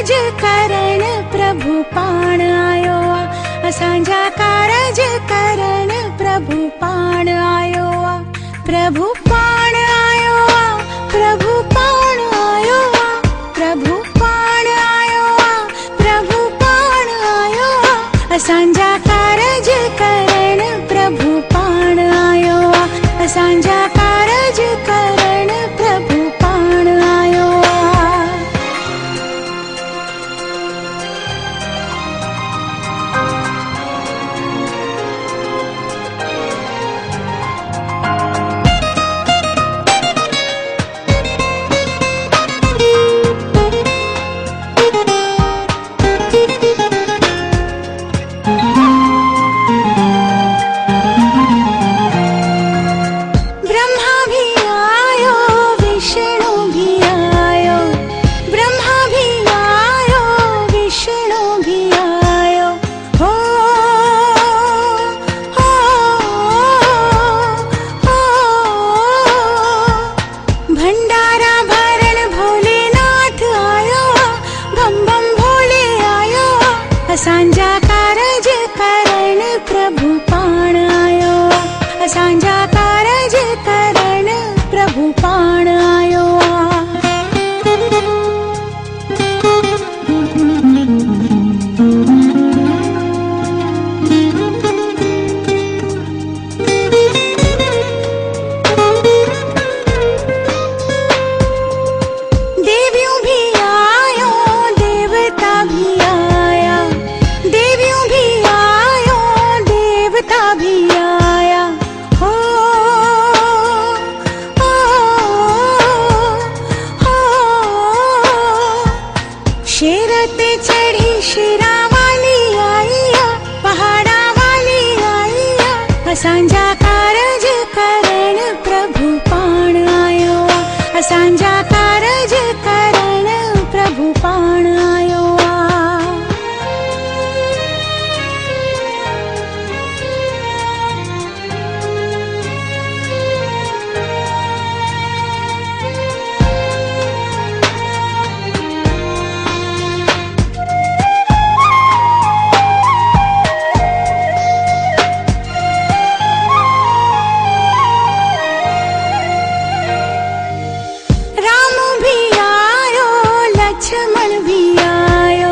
कारज करण प्रभु पाण आयो आ। असांजा कारज करण प्रभु पाण आयो आ। प्रभु पाण आयो आ। प्रभु पाण आयो आ। प्रभु पाण आयो आ। प्रभु पाण आयो आ। असांजा कारज करण प्रभु पाण आयो आ। असांजा कारज करण प्रभु पाण आयो आ। ब्रह्मा भी आयो, विष्णु भी आयो। ब्रह्मा भी आयो, विष्णु भी आयो। हो हो हो भंडारा भरण भोलेनाथ आयो। बम बम भोले आयो। असांजा कारज करण प्रभु पाण आयो। असांजा कारज करण प्रभु पाण आयो आ। देवियों भी आयो, देवता भी आया। देवियों भी आयो, देवता भी आया। हो हो हो शेर ते चढ़ी शेरा वाली आई आ। पहाड़ा वाली आई आ। असांजा कारज करण प्रभु पाण आयो आ। असांजा कारज करण प्रभु पाण आयो आ। राम भी आयो, लक्ष्मण भी आयो।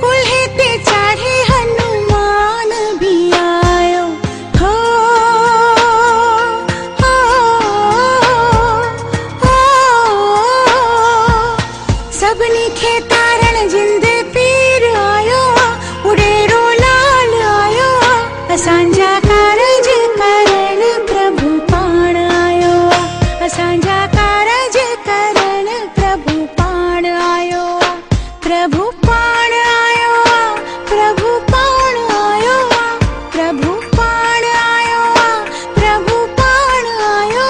कुल्हे ते चढ़े हनुमान भी आयो। हो हो हो सबनी खे तारण जिंद पीर आयो। उडेरो लाल आयो। असांजा कारज करण प्रभु पाण आयो। असांजा कारज करण प्रभु पाण आयो। प्रभु पाण आयो। प्रभु पाण आयो। प्रभु पाण आयो। प्रभु पाण आयो।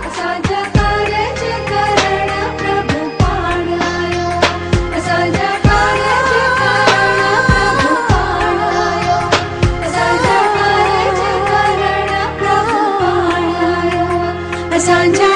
असांजा कारज करण प्रभु पाण आयो। असांजा कारज करण प्रभु पाण आयो। असांजा कारज करण प्रभु पाण आयो। असांजा